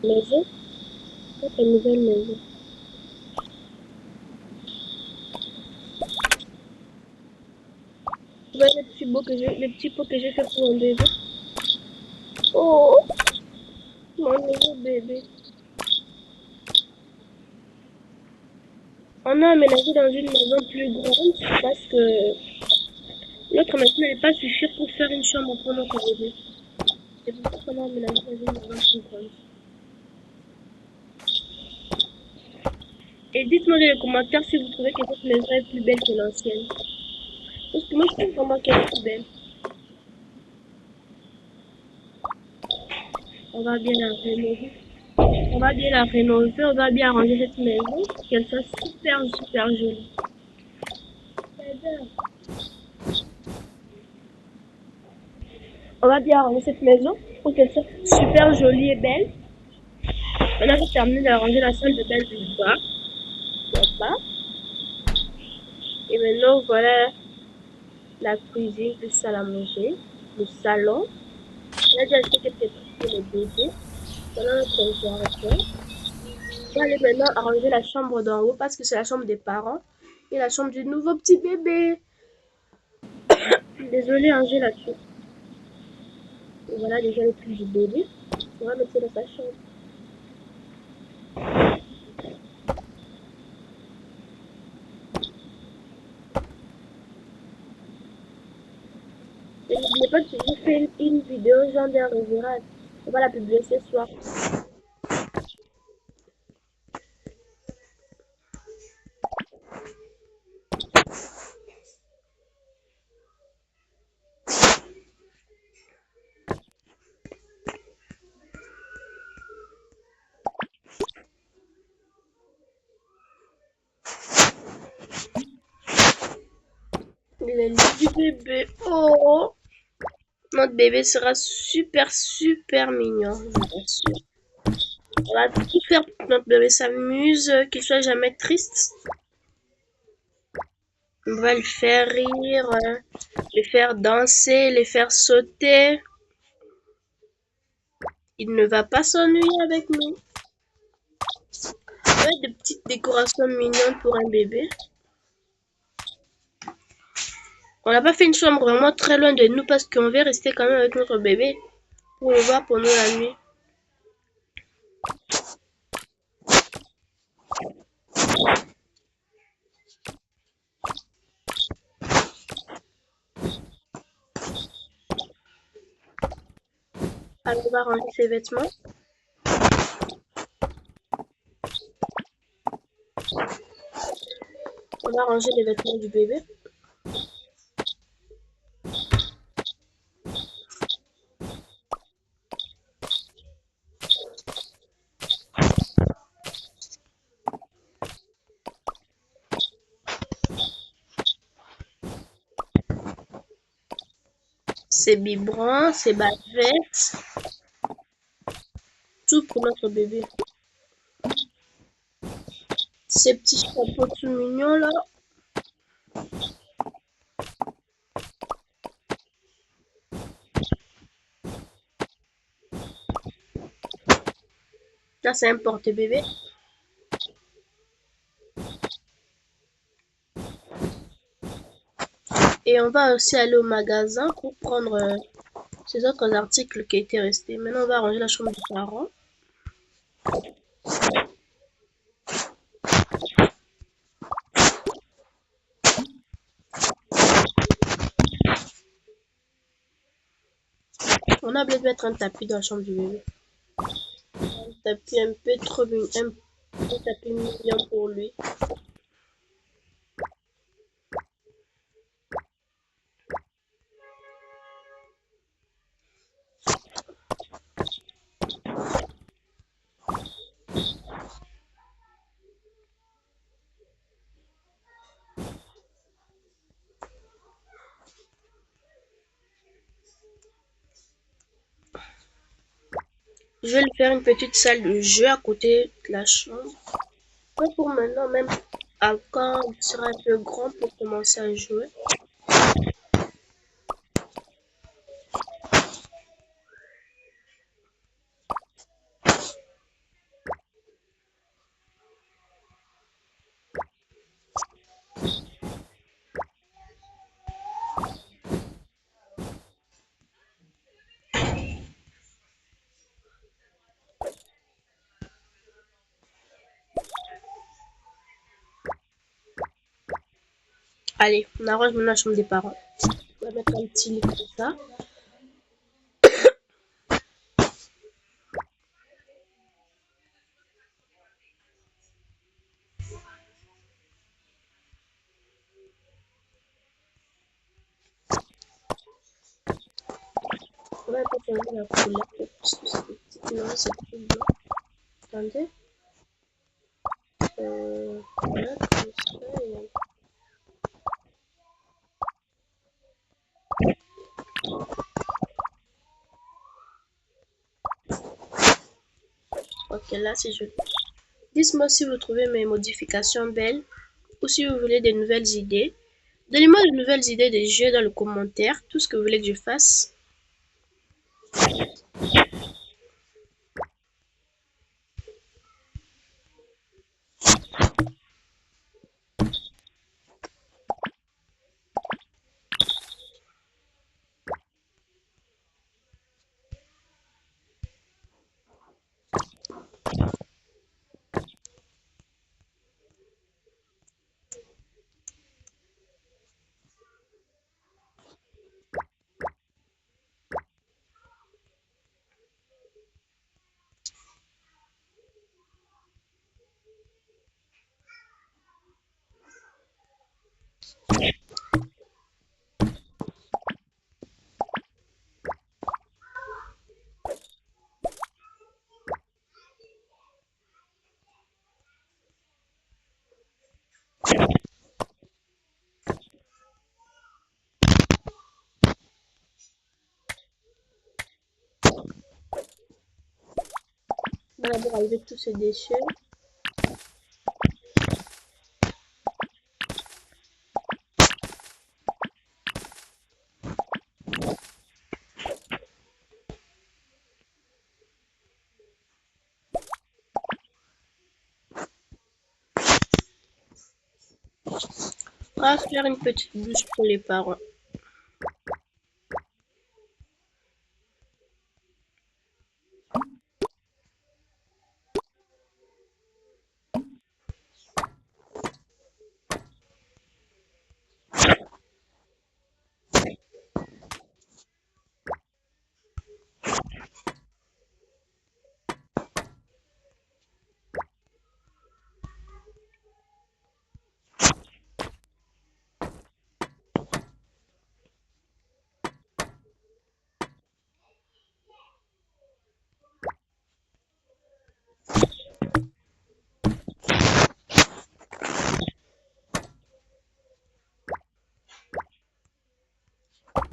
Maison? Une nouvelle maison. Tu vois les petits pots que j'ai fait pour un bébé. Oh, mon nouveau bébé. On a aménagé dans une maison plus grande parce que notre maison n'allait pas suffire pour faire une chambre pour notre bébé. C'est pour ça qu'on a aménagé dans une maison plus grande. Et dites-moi dans les commentaires si vous trouvez que cette maison est plus belle que l'ancienne. Parce que moi, je trouve vraiment qu'elle est plus belle. On va bien la rénover. On va bien la rénover, on va bien arranger cette maison pour qu'elle soit super, super jolie. On va bien arranger cette maison pour qu'elle soit super jolie et belle. Maintenant, j'ai terminé d'arranger la salle de bain du bas. Là-bas. Et maintenant, voilà la cuisine, plus salle à manger, le salon. On a déjà acheté quelques trucs pour les bébés. Voilà notre jardin. On va aller maintenant arranger la chambre d'en haut parce que c'est la chambre des parents et la chambre du nouveau petit bébé. Désolée, hein, j'ai la dessus. Et voilà déjà le truc du bébé. On va mettre ça dans sa chambre. Et n'oubliez pas que j'ai fait une vidéo genre d'un révérend. On va la publier ce soir. Le lit du bébé. Oh, notre bébé sera super, super mignon, je vous assure. On va tout faire pour que notre bébé s'amuse, qu'il soit jamais triste. On va le faire rire, le faire danser, le faire sauter. Il ne va pas s'ennuyer avec nous. On va mettre de petites décorations mignonnes pour un bébé. On n'a pas fait une chambre vraiment très loin de nous parce qu'on veut rester quand même avec notre bébé pour le voir pour nous la nuit. Alors on va ranger ses vêtements. On va ranger les vêtements du bébé. Ses biberons, ses bavettes. Tout pour notre bébé. Ces petits chapeaux tout mignons là. Là c'est un porte-bébé. Et on va aussi aller au magasin pour prendre ces autres articles qui étaient restés. Maintenant on va ranger la chambre des parents. On a oublié de mettre un tapis dans la chambre du bébé. Un tapis un peu trop mignon. Un tapis mignon pour lui. Je vais lui faire une petite salle de jeu à côté de la chambre. Pas pour maintenant, même quand il sera un peu grand pour commencer à jouer. Allez, on arrange maintenant la chambre des parents. On va mettre un petit lit comme ça. On va un peu changer la couleur parce que c'est petit. Non, c'est trop blanc. Attendez. Voilà, comme ça. Et... Ok, là c'est joli. Dites-moi si vous trouvez mes modifications belles ou si vous voulez des nouvelles idées. Donnez-moi de nouvelles idées de jeux dans le commentaire, tout ce que vous voulez que je fasse. On va d'abord enlever tous ces déchets. On va faire une petite douche pour les parents.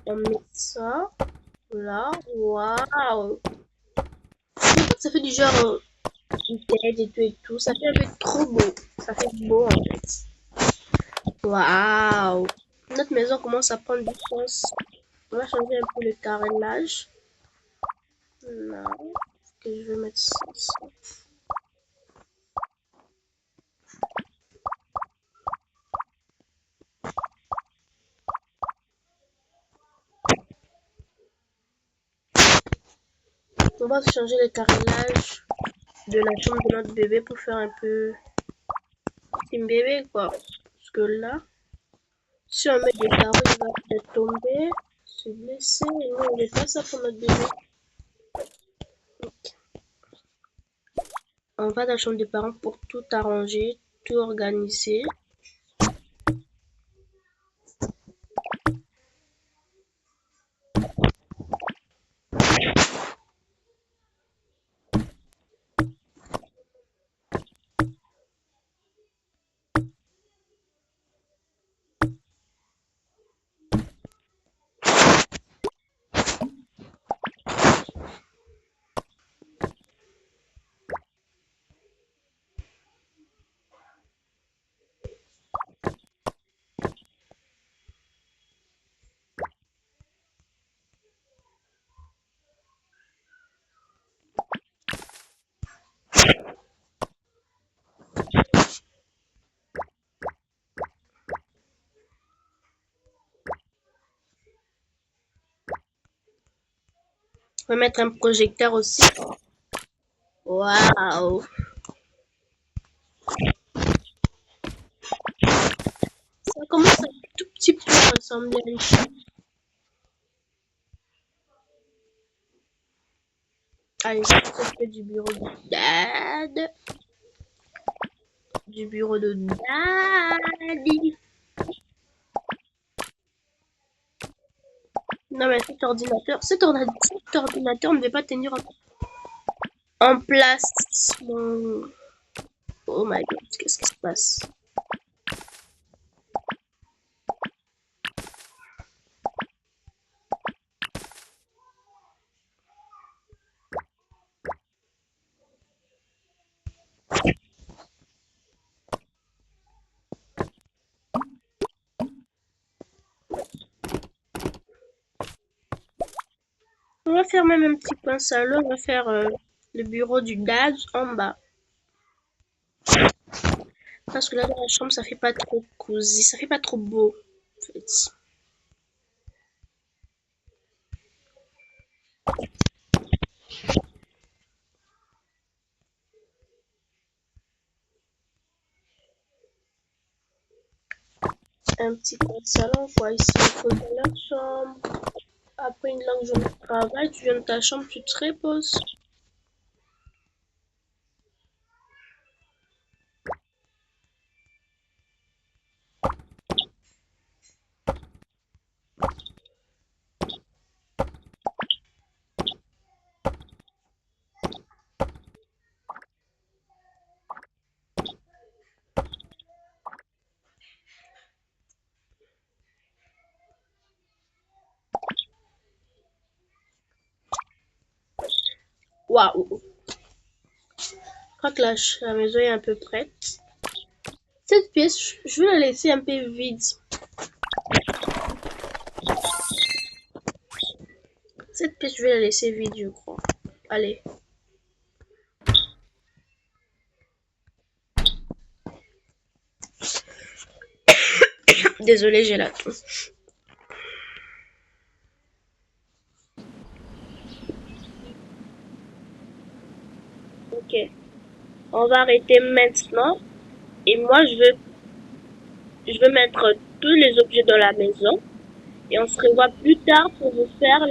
On met ça là. Waouh! Ça fait du genre vintage et tout. Ça fait un peu trop beau. Ça fait beau en fait. Waouh! Notre maison commence à prendre du sens. On va changer un peu le carénage. Là. Que je vais mettre ça. On va changer le carrelage de la chambre de notre bébé pour faire un peu un bébé quoi. Parce que là, si on met des carreaux, il va peut-être tomber, se blesser. Et nous, on veut pas ça pour notre bébé. On va dans la chambre des parents pour tout arranger, tout organiser. On va mettre un projecteur aussi. Waouh! Ça commence à être tout semble bien ici. Allez, je vais s'occuper du bureau de dad. Du bureau de daddy. Non mais cet ordinateur ne devait pas tenir en place. Oh my god, qu'est-ce qui se passe? On va faire même un petit coin salon, on va faire le bureau du dad en bas. Parce que là dans la chambre ça fait pas trop cosy, ça fait pas trop beau en fait. Un petit coin salon quoi, ici il faut dans la chambre. Après une longue journée de travail, tu viens de ta chambre, tu te reposes. Waouh! Je crois que la maison est un peu prête. Cette pièce, je vais la laisser un peu vide. Cette pièce, je vais la laisser vide, je crois. Allez. Désolée, j'ai la toux. Ok. On va arrêter maintenant. Et moi, je veux mettre tous les objets dans la maison. Et on se revoit plus tard pour vous faire